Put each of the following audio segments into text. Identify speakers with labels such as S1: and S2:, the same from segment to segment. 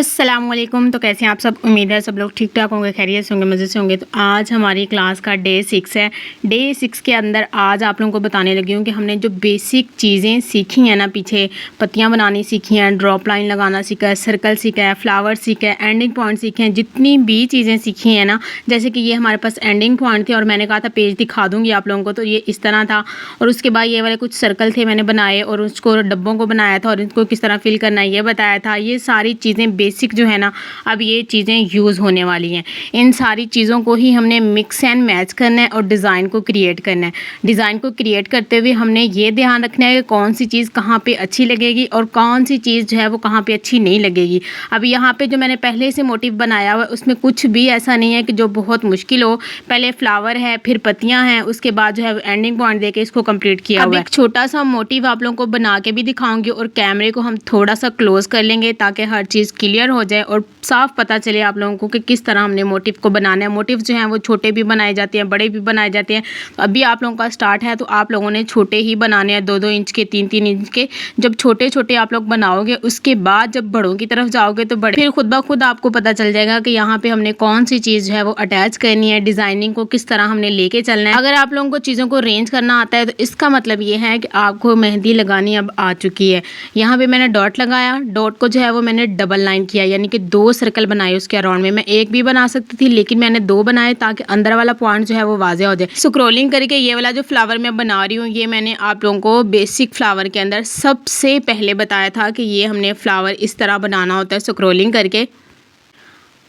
S1: अस्सलामुअलैकुम। तो कैसे हैं आप सब? उम्मीद है सब लोग ठीक ठाक होंगे, खैरियत से होंगे, मज़े से होंगे। तो आज हमारी क्लास का डे 6 है। डे 6 के अंदर आज आप लोगों को बताने लगी हूँ कि हमने जो बेसिक चीज़ें सीखी हैं ना, पीछे पत्तियाँ बनानी सीखी हैं, ड्रॉप लाइन लगाना सीखा है, सर्कल सीखा है, फ्लावर सीखा है, एंडिंग पॉइंट सीखे हैं, जितनी भी चीज़ें सीखी हैं ना, जैसे कि ये हमारे पास एंडिंग पॉइंट थे और मैंने कहा था पेज दिखा दूँगी आप लोगों को, तो ये इस तरह था। और उसके बाद ये वाले कुछ सर्कल थे मैंने बनाए और उसको डब्बों को बनाया था और इनको किस तरह फिल करना है ये बताया था। ये सारी चीज़ें बेसिक जो है ना, अब ये चीज़ें यूज़ होने वाली हैं। इन सारी चीज़ों को ही हमने मिक्स एंड मैच करना है और डिज़ाइन को क्रिएट करना है। डिज़ाइन को क्रिएट करते हुए हमने ये ध्यान रखना है कि कौन सी चीज़ कहाँ पे अच्छी लगेगी और कौन सी चीज़ जो है वो कहाँ पे अच्छी नहीं लगेगी। अब यहाँ पे जो मैंने पहले से मोटिव बनाया हुआ है उसमें कुछ भी ऐसा नहीं है कि जो बहुत मुश्किल हो। पहले फ्लावर है, फिर पत्तियाँ हैं, उसके बाद जो है एंडिंग पॉइंट देके इसको कंप्लीट किया हुआ है। एक छोटा सा मोटिव आप लोगों को बना के भी दिखाऊंगी और कैमरे को हम थोड़ा सा क्लोज कर लेंगे ताकि हर चीज़ क्लियर हो जाए और साफ पता चले आप लोगों को कि किस तरह हमने मोटिव को बनाना है। मोटिव जो है वो छोटे भी बनाए जाते हैं, बड़े भी बनाए जाते हैं। तो अभी आप लोगों का स्टार्ट है तो आप लोगों ने छोटे ही बनाने हैं, 2-2 इंच के, 3-3 इंच के। जब छोटे छोटे आप लोग बनाओगे उसके बाद जब बड़ों की तरफ जाओगे तो बड़े, फिर खुद ब खुद आपको पता चल जाएगा कि यहाँ पे हमने कौन सी चीज़ जो है वो अटैच करनी है, डिज़ाइनिंग को किस तरह हमने लेके चलना है। अगर आप लोगों को चीज़ों को अरेंज करना आता है तो इसका मतलब ये है कि आपको मेहंदी लगानी अब आ चुकी है। यहाँ पे मैंने डॉट लगाया, डॉट को जो है वो मैंने डबल लाइन किया, यानी कि 2 सर्कल बनाए उसके अराउंड में। मैं एक भी बना सकती थी लेकिन मैंने 2 बनाए ताकि अंदर वाला पॉइंट जो है वो वाज़ेह हो जाए। स्क्रॉलिंग करके ये वाला जो फ्लावर मैं बना रही हूँ ये मैंने आप लोगों को बेसिक फ्लावर के अंदर सबसे पहले बताया था कि ये हमने फ्लावर इस तरह बनाना होता है स्क्रॉलिंग करके।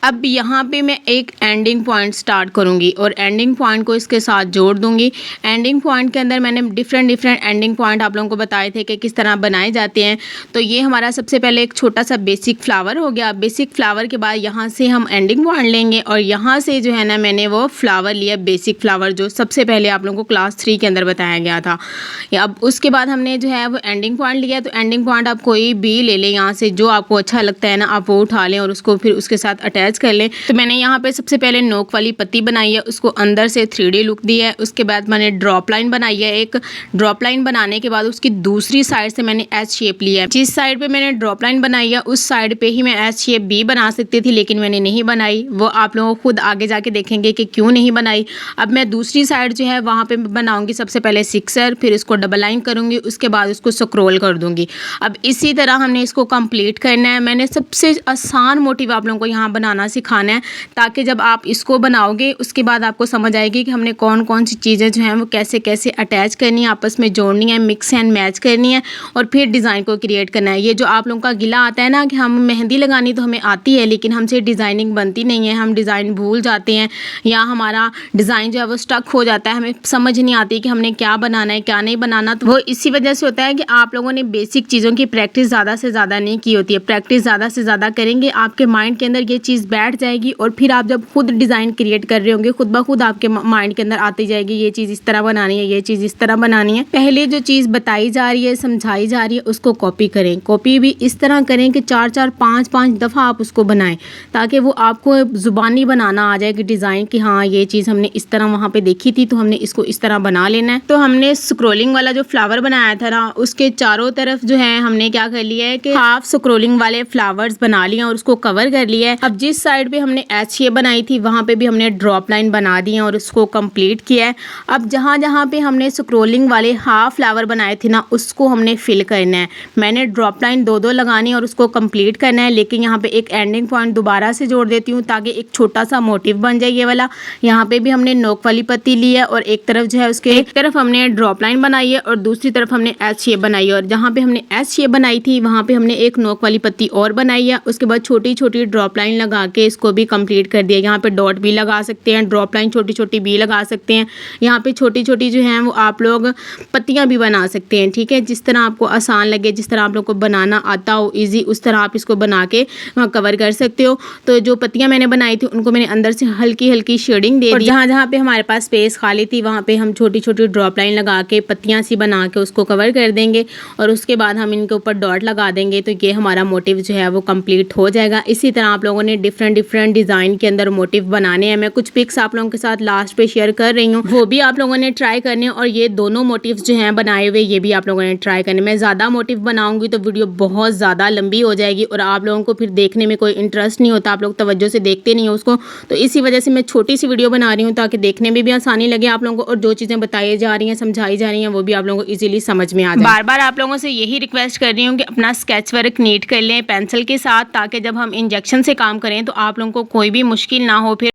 S1: अब यहाँ पे मैं एक एंडिंग पॉइंट स्टार्ट करूँगी और एंडिंग पॉइंट को इसके साथ जोड़ दूँगी। एंडिंग पॉइंट के अंदर मैंने डिफरेंट एंडिंग पॉइंट आप लोगों को बताए थे कि किस तरह बनाए जाते हैं। तो ये हमारा सबसे पहले एक छोटा सा बेसिक फ्लावर हो गया। बेसिक फ्लावर के बाद यहाँ से हम एंडिंग पॉइंट लेंगे और यहाँ से जो है ना मैंने वो फ्लावर लिया, बेसिक फ्लावर जो सबसे पहले आप लोगों को क्लास 3 के अंदर बताया गया था। अब उसके बाद हमने जो है वो एंडिंग पॉइंट लिया। तो एंडिंग पॉइंट आप कोई भी ले लें, यहाँ से जो आपको अच्छा लगता है ना आप वो उठा लें और उसको फिर उसके साथ अटैच कर लें। तो मैंने यहाँ पे सबसे पहले नोक वाली पत्ती बनाई है, उसको अंदर से 3D लुक दी है। उसके बाद मैंने ड्रॉप लाइन बनाई है। एक ड्रॉप लाइन बनाने के बाद उसकी दूसरी साइड से मैंने एच शेप लिया है। जिस साइड पे मैंने ड्रॉप लाइन बनाई है उस साइड पे ही मैं एच शेप भी बना सकती थी लेकिन मैंने नहीं बनाई। वो आप लोगों को खुद आगे जाके देखेंगे कि क्यों नहीं बनाई। अब मैं दूसरी साइड जो है वहाँ पे बनाऊंगी सबसे पहले सिक्सर, फिर इसको डबल लाइन करूंगी, उसके बाद उसको स्क्रॉल कर दूंगी। अब इसी तरह हमने इसको कंप्लीट करना है। मैंने सबसे आसान मोटिव आप लोगों को यहाँ बनाना सिखाना है ताकि जब आप इसको बनाओगे उसके बाद आपको समझ आएगी कि हमने कौन कौन सी चीज़ें जो हैं वो कैसे कैसे अटैच करनी है, आपस में जोड़नी है, मिक्स एंड मैच करनी है और फिर डिज़ाइन को क्रिएट करना है। ये जो आप लोगों का गिला आता है ना कि हम मेहंदी लगानी तो हमें आती है लेकिन हमसे डिज़ाइनिंग बनती नहीं है, हम डिज़ाइन भूल जाते हैं या हमारा डिज़ाइन जो है वो स्टक हो जाता है, हमें समझ नहीं आती कि हमने क्या बनाना है क्या नहीं बनाना। तो वो इसी वजह से होता है कि आप लोगों ने बेसिक चीज़ों की प्रैक्टिस ज़्यादा से ज़्यादा नहीं की होती है। प्रैक्टिस ज़्यादा से ज़्यादा करेंगे आपके माइंड के अंदर ये चीज़ बैठ जाएगी और फिर आप जब खुद डिज़ाइन क्रिएट कर रहे होंगे खुद ब खुद आपके माइंड के अंदर आती जाएगी ये चीज़ इस तरह बनानी है, ये चीज़ इस तरह बनानी है। पहले जो चीज़ बताई जा रही है, समझाई जा रही है, उसको कॉपी करें। कॉपी भी इस तरह करें कि 4-4 5-5 दफ़ा आप उसको बनाएं ताकि वो आपको ज़ुबानी बनाना आ जाए कि डिज़ाइन कि हाँ ये चीज़ हमने इस तरह वहाँ पे देखी थी तो हमने इसको इस तरह बना लेना है। तो हमने स्क्रॉलिंग वाला जो फ्लावर बनाया था ना उसके चारों तरफ जो है हमने क्या कर लिया है कि हाफ स्क्रॉलिंग वाले फ्लावर्स बना लिए और उसको कवर कर लिया है। अब जिस साइड पे हमने एच शेप बनाई थी वहाँ पे भी हमने ड्रॉप लाइन बना दी है और उसको कंप्लीट किया है। अब जहाँ जहाँ पे हमने स्क्रॉलिंग वाले हाफ फ्लावर बनाए थे ना उसको हमने फिल करना है। मैंने ड्रॉप लाइन 2-2 लगानी और उसको कंप्लीट करना है लेकिन यहाँ पे एक एंडिंग पॉइंट दोबारा से जोड़ देती हूँ ताकि एक छोटा सा मोटिव बन जाए ये वाला। यहाँ पे भी हमने नोक वाली पत्ती ली है और एक तरफ जो है उसके एक तरफ हमने ड्रॉप लाइन बनाई है और दूसरी तरफ हमने एच शेप बनाई है और जहाँ पे हमने एच शेप बनाई थी वहाँ पे हमने एक नोक वाली पत्ती और बनाई है। उसके बाद छोटी छोटी ड्रॉप लाइन लगा के इसको भी कंप्लीट कर दिया। यहाँ पे डॉट भी लगा सकते हैं, ड्रॉप लाइन छोटी छोटी भी लगा सकते हैं। यहाँ पे छोटी छोटी जो हैं वो आप लोग पत्तियाँ भी बना सकते हैं, ठीक है, जिस तरह आपको आसान लगे, जिस तरह आप लोग को बनाना आता हो ईजी उस तरह आप इसको बना के कवर कर सकते हो। तो जो पत्तियाँ मैंने बनाई थी उनको मैंने अंदर से हल्की हल्की शेडिंग दे दी। जहाँ जहाँ पे हमारे पास स्पेस खाली थी वहाँ पे हम छोटी छोटी ड्रॉप लाइन लगा के पत्तियाँ सी बना के उसको कवर कर देंगे और उसके बाद हम इनके ऊपर डॉट लगा देंगे। तो ये हमारा मोटिव जो है वो कंप्लीट हो जाएगा। इसी तरह आप लोगों ने डिफरेंट डिज़ाइन के अंदर मोटिव बनाने हैं। मैं कुछ पिक्स आप लोगों के साथ लास्ट पे शेयर कर रही हूँ, वो भी आप लोगों ने ट्राई करने हैं। और ये दोनों मोटिव्स जो हैं बनाए हुए, ये भी आप लोगों ने ट्राई करने। मैं ज़्यादा मोटिव बनाऊंगी तो वीडियो बहुत ज़्यादा लंबी हो जाएगी और आप लोगों को फिर देखने में कोई इंटरेस्ट नहीं होता, आप लोग तवज्जो से देखते नहीं हो उसको। तो इसी वजह से मैं छोटी सी वीडियो बना रही हूँ ताकि देखने में भी आसानी लगे आप लोगों को, और जो चीज़ें बताई जा रही हैं, समझाई जा रही हैं, वो भी आप लोगों को ईजिली समझ में आ जाए। बार बार आप लोगों से यही रिक्वेस्ट कर रही हूँ कि अपना स्केच वर्क नीट कर लें पेंसिल के साथ, ताकि जब हम इंजेक्शन से काम करें तो आप लोगों को कोई भी मुश्किल ना हो। फिर